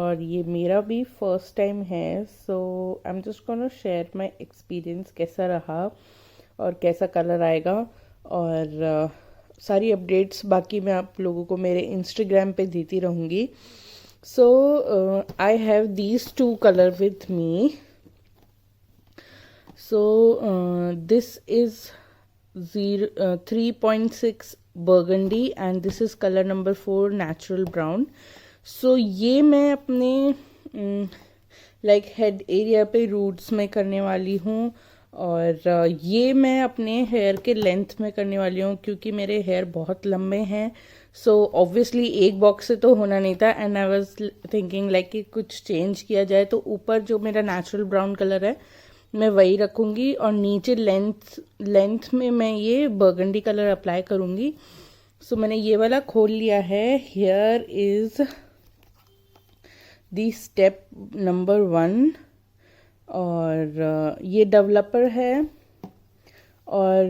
और ये मेरा भी फर्स्ट टाइम है, so I am just gonna share my experience कैसा रहा और कैसा कलर आएगा। और सारी अपडेट्स बाकी मैं आप लोगों को मेरे इंस्टाग्राम पे देती रहूँगी। So I have these two colour with me. So this is 3.6 burgundy and this is color number 4 natural brown. So ये मैं अपने लाइक हेड एरिया पे रूट्स में करने वाली हूँ और ये मैं अपने हेयर के लेंथ में करने वाली हूँ क्योंकि मेरे हेयर बहुत लंबे हैं। सो ऑब्वियसली एक बॉक्स से तो होना नहीं था and I was thinking like कि कुछ चेंज किया जाए, तो ऊपर जो मेरा नेचुरल ब्राउन कलर है मैं वही रखूँगी और नीचे लेंथ में मैं ये बर्गंडी कलर अप्लाई करूँगी। सो मैंने ये वाला खोल लिया है। Here is the step number 1 और ये डेवलपर है और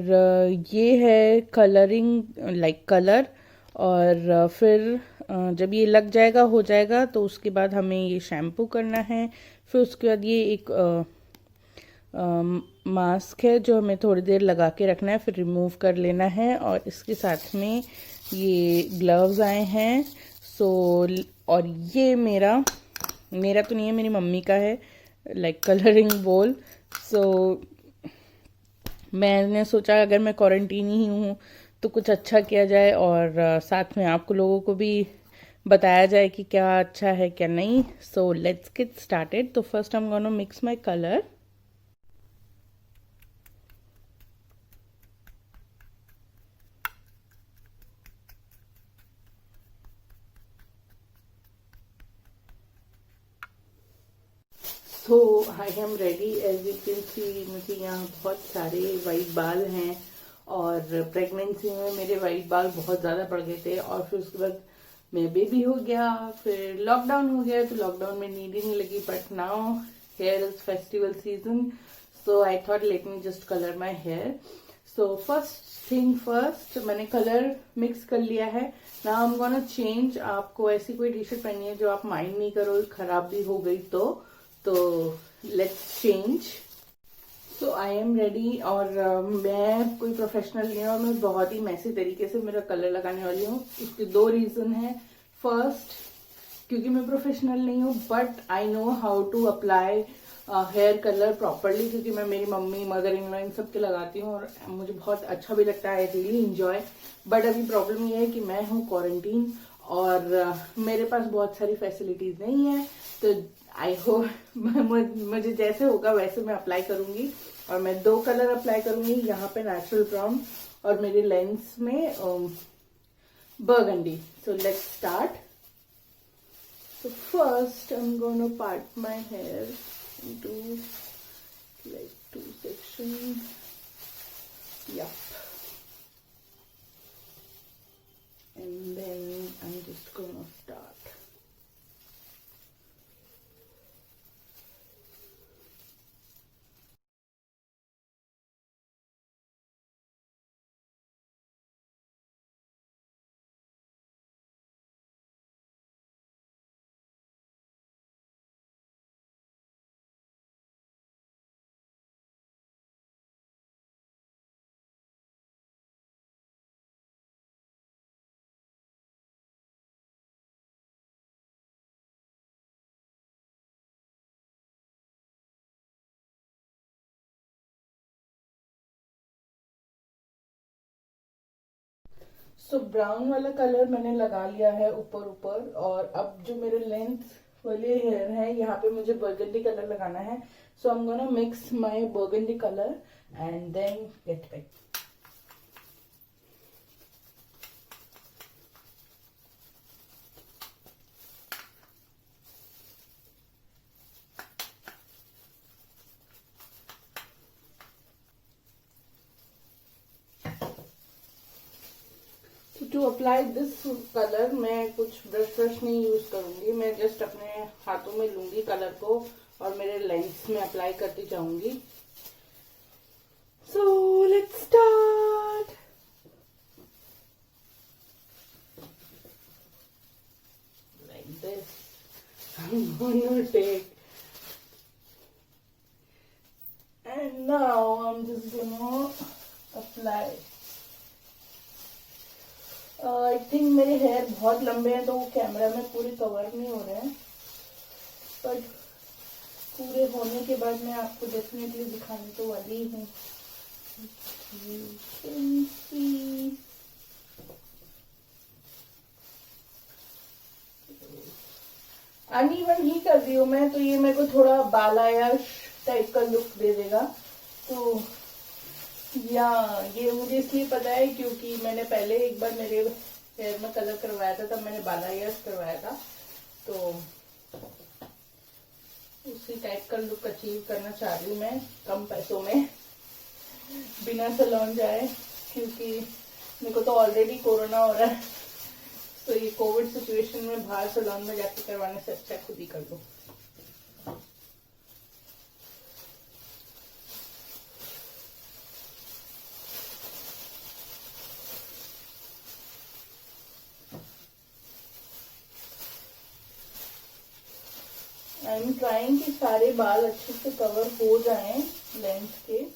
ये है कलरिंग लाइक कलर। और फिर जब ये लग जाएगा हो जाएगा तो उसके बाद हमें ये शैम्पू करना है। फिर उसके बाद ये एक मास्क है जो हमें थोड़ी देर लगा के रखना है, फिर रिमूव कर लेना है। और इसके साथ में ये ग्लव्स आए हैं। सो और ये मेरा तो नहीं है, मेरी मम्मी का है लाइक कलरिंग बोल। सो मैंने सोचा अगर मैं क्वारंटीन ही हूँ तो कुछ अच्छा किया जाए और साथ में आपको लोगों को भी बताया जाए कि क्या अच्छा है क्या नहीं। So let's get started. तो first I am gonna mix my colour. So I am ready. As you can see मुझे यहाँ बहुत सारे वाइट बाल हैं और प्रेगनेंसी में मेरे वाइट बाल बहुत ज़्यादा बढ़ गए थे और फिर उसके बाद मेरा बेबी हो गया, फिर लॉकडाउन हो गया तो लॉकडाउन में नीड ही नहीं लगी। But now hair is festival season, so I thought let me just colour my hair. So first thing first, मैंने कलर मिक्स कर लिया है। Now I am gonna change. आपको ऐसी कोई टी शर्ट पहनी है जो आप माइंड नहीं करो खराब भी हो गई तो let's change. So I am ready और मैं कोई प्रोफेशनल नहीं हूँ और मैं बहुत ही मैसी तरीके से मेरा कलर लगाने वाली हूँ। इसके 2 रीजन है। फर्स्ट, क्योंकि मैं प्रोफेशनल नहीं हूँ but I know how to apply hair colour properly, क्योंकि मैं मेरी मम्मी मदर इन लॉ इन सब के लगाती हूँ और मुझे बहुत अच्छा भी लगता है। I really enjoy. बट अभी प्रॉब्लम ये है कि मैं हूँ क्वारंटीन और मेरे पास बहुत सारी फैसिलिटीज नहीं है। तो आई होप मुझे जैसे होगा वैसे मैं अप्लाई करूंगी और मैं 2 कलर अप्लाई करूंगी, यहाँ पे नेचुरल ब्राउन और मेरे लेंस में burgundy. So let's start. So first I'm going to part my hair into like 2 sections. Yup. And then I'm just going to start. So brown वाला कलर मैंने लगा लिया है ऊपर ऊपर और अब जो मेरे लेंथ वाले हेयर है यहाँ पे मुझे बर्गंडी कलर लगाना है। So I am gonna mix my burgundy colour and then get back. To apply this colour मैं कुछ ब्रश नहीं यूज करूंगी, मैं जस्ट अपने हाथों में लूंगी कलर को और मेरे लेंस में अप्लाई करती जाऊंगी। So let's start. Like this. I'm gonna take, and now I'm just gonna apply. I think मेरे हेयर बहुत लंबे हैं तो वो कैमरा में पूरे कवर नहीं हो रहे हैं, बट पूरे होने के बाद मैं आपको डेफिनेटली दिखाने तो वाली हूँ. अनइवन ही कर रही हूँ मैं, तो ये मेरे को थोड़ा बालायाश टाइप का लुक दे देगा. तो या ये मुझे इसलिए पता है क्योंकि मैंने पहले एक बार मेरे हेयर में कलर करवाया था, तब मैंने बालायाश करवाया था, तो उसी टाइप का लुक अचीव करना चाह रही हूँ मैं कम पैसों में, बिना सैलून जाए, क्योंकि मेरे को तो ऑलरेडी कोरोना हो रहा है. तो ये कोविड सिचुएशन में बाहर सैलून में जाके करवाने से अच्छा खुद ही कर लो. आई एम ट्राइंग कि सारे बाल अच्छे से कवर हो जाएं लेंथ के.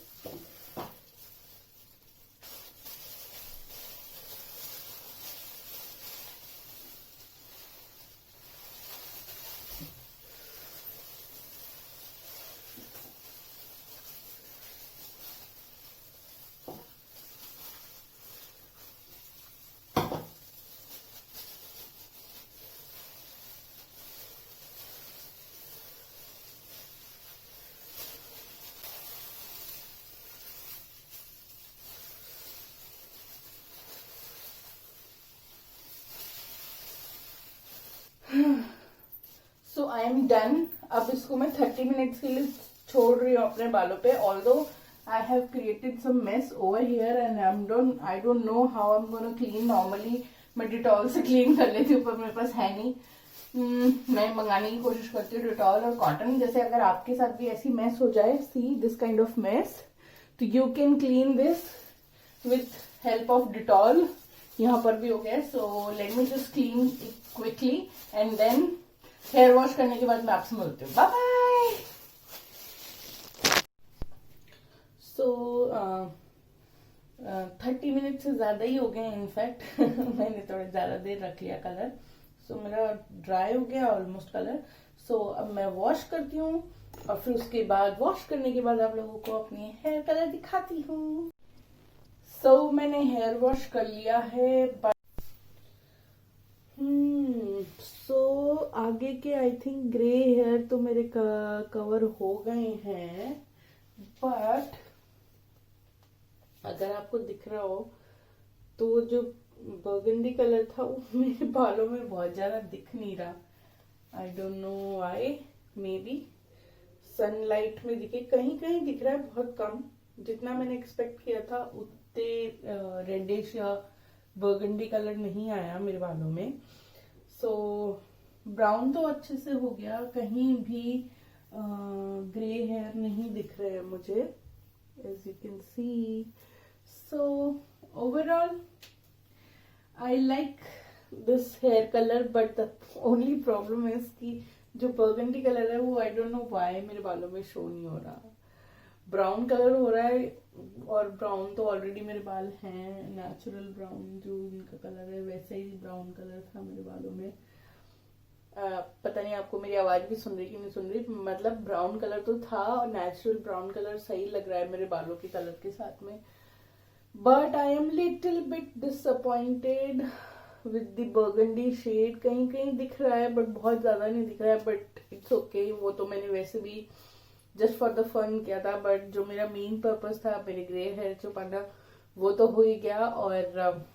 सो आई एम डन. अब इसको मैं 30 मिनट्स के लिए छोड़ रही हूँ अपने बालों पे. Although I have created some mess over here and I don't know how I am gonna clean. Normally मैं डिटॉल से क्लीन कर लेती हूँ, पर मेरे पास है नहीं. मैं मंगाने की कोशिश करती हूँ डिटॉल और कॉटन. जैसे अगर आपके साथ भी ऐसी मेस हो जाए, see this kind of mess, तो you can clean this with help of Dettol. यहाँ पर भी हो गया. So let me just clean it quickly and then hair wash करने के बाद मैं आपसे मिलती हूँ. Bye bye. सो 30 मिनट से ज्यादा ही हो गए इनफैक्ट. मैंने थोड़ा ज्यादा देर रख लिया कलर. सो मेरा ड्राई हो गया ऑलमोस्ट कलर. सो अब मैं वॉश करती हूँ और फिर उसके बाद वॉश करने के बाद आप लोगों को अपनी हेयर कलर दिखाती हूँ. सो मैंने हेयर वॉश कर लिया है. सो आगे के आई थिंक ग्रे हेयर तो मेरे कवर हो गए हैं, बट अगर आपको दिख रहा हो तो जो बर्गंडी कलर था वो मेरे बालों में बहुत ज्यादा दिख नहीं रहा. आई don't know why. May be sunlight में दिखे, कहीं कहीं दिख रहा है, बहुत कम. जितना मैंने एक्सपेक्ट किया था उतने रेडिश या बर्गंडी कलर नहीं आया मेरे बालों में. सो ब्राउन तो अच्छे से हो गया, कहीं भी ग्रे हेयर नहीं दिख रहे हैं मुझे, as you can see. So overall I like this hair colour, but the only problem is कि जो बर्गंडी कलर है वो आई डोंट नो व्हाई मेरे बालों में शो नहीं हो रहा. ब्राउन कलर हो रहा है, और ब्राउन तो ऑलरेडी मेरे बाल हैं नेचुरल ब्राउन. जो इनका कलर है वैसे ही ब्राउन कलर था मेरे बालों में. पता नहीं आपको मेरी आवाज भी सुन रही कि नहीं सुन रही. मतलब ब्राउन कलर तो था और नेचुरल ब्राउन कलर सही लग रहा है मेरे बालों के कलर के साथ में. But I am little bit disappointed with the burgundy shade. कहीं कहीं दिख रहा है बट बहुत ज्यादा नहीं दिख रहा है, बट इट्स ओके. वो तो मैंने वैसे भी जस्ट फॉर द फन किया था, बट जो मेरा मेन पर्पस था मेरे ग्रे हेयर छुपाना वो तो हो ही गया. और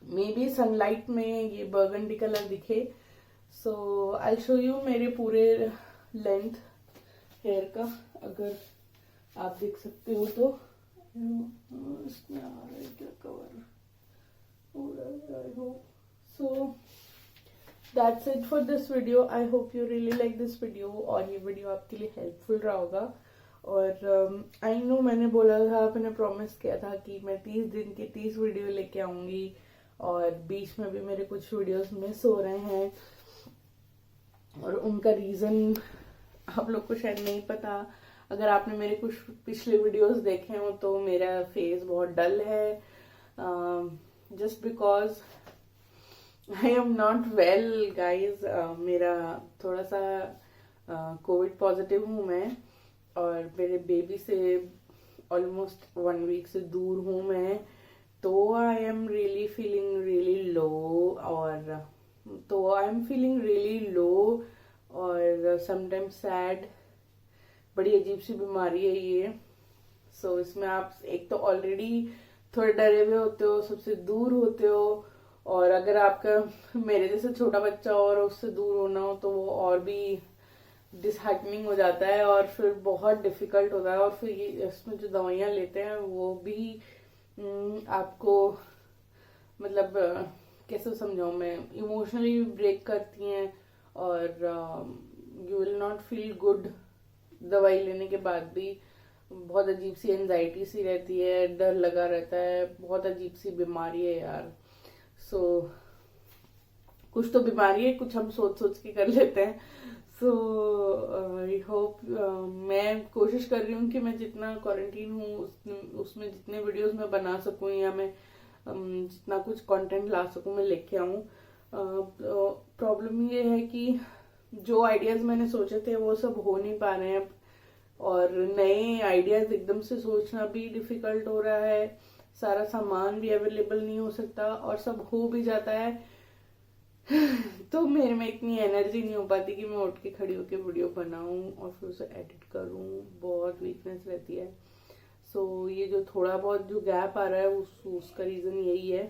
मे बी सनलाइट में ये बर्गंडी कलर दिखे. सो आई शो यू मेरे पूरे लेंथ हेयर का, अगर आप देख सकते हो तो. इसमें आ रहा है क्या कवर हो रहा है, I hope. So that's it for this video. I hope you really like this video और ये वीडियो आपके लिए हेल्पफुल रहा होगा. और आई नो मैंने बोला था, मैंने प्रॉमिस किया था कि मैं 30 दिन की 30 वीडियो लेके आऊंगी, और बीच में भी मेरे कुछ वीडियोस मिस हो रहे हैं. और उनका रीज़न आप लोग को शायद नहीं पता। अगर आपने मेरे कुछ पिछले वीडियोस देखे हो तो मेरा फेस बहुत डल है, just because I am not well guys. मेरा थोड़ा सा कोविड पॉजिटिव हूँ मैं, और मेरे बेबी से ऑलमोस्ट 1 वीक से दूर हूँ मैं, तो I am really feeling really low, और तो I am feeling really low और समटाइम्स सैड। बड़ी अजीब सी बीमारी है ये। सो इसमें आप एक तो ऑलरेडी थोड़े डरे हुए होते हो, सबसे दूर होते हो, और अगर आपका मेरे जैसे छोटा बच्चा हो और उससे दूर होना हो तो वो और भी डिसहार्टनिंग हो जाता है, और फिर बहुत डिफिकल्ट होता है। और फिर ये इसमें जो दवाइयाँ लेते हैं वो भी आपको मतलब कैसे समझाऊं मैं, इमोशनली ब्रेक करती हैं, और you will not feel good. दवाई लेने के बाद भी बहुत अजीब सी एनजाइटी सी रहती है, डर लगा रहता है, बहुत अजीब सी बीमारी है यार। सो कुछ तो बीमारी है, कुछ हम सोच सोच के कर लेते हैं। सो आई होप, मैं कोशिश कर रही हूँ कि मैं जितना क्वारंटीन हूँ उसमें जितने वीडियोस मैं बना सकूँ, या मैं जितना कुछ कंटेंट ला सकूँ मैं लेके आऊँ। प्रॉब्लम ये है कि जो आइडियाज मैंने सोचे थे वो सब हो नहीं पा रहे हैं, और नए आइडियाज एकदम से सोचना भी डिफिकल्ट हो रहा है। सारा सामान भी अवेलेबल नहीं हो सकता, और सब हो भी जाता है तो मेरे में इतनी एनर्जी नहीं हो पाती कि मैं उठ के खड़ी होकर वीडियो बनाऊं और फिर उसे एडिट करूं। बहुत वीकनेस रहती है। सो ये जो थोड़ा बहुत जो गैप आ रहा है उसका रीज़न यही है।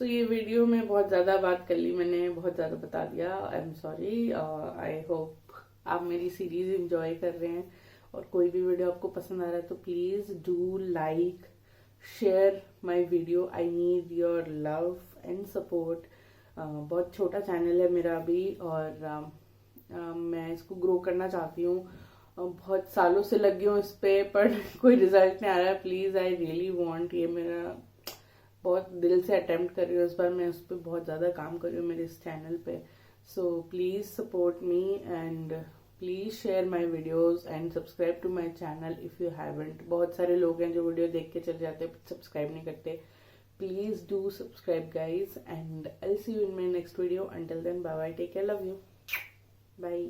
सो ये वीडियो में बहुत ज़्यादा बात कर ली मैंने, बहुत ज़्यादा बता दिया, I am sorry. I hope आप मेरी सीरीज इंजॉय कर रहे हैं, और कोई भी वीडियो आपको पसंद आ रहा है तो please do like share my video. I need your love and support. बहुत छोटा चैनल है मेरा अभी, और मैं इसको ग्रो करना चाहती हूँ। बहुत सालों से लगी हूँ इस पे, पर कोई रिजल्ट नहीं आ रहा है। प्लीज़ आई रियली वांट, ये मेरा बहुत दिल से अटेम्प्ट कर रही हूँ इस बार, मैं उस पर बहुत ज़्यादा काम कर रही हूँ मेरे इस चैनल पे। So please support me and please share my videos and subscribe to my channel if you haven't. बहुत सारे लोग हैं जो वीडियो देख के चले जाते हैं सब्सक्राइब नहीं करते। Please do subscribe guys, and I see you in my next video. Until then bye bye, take care, love you, bye.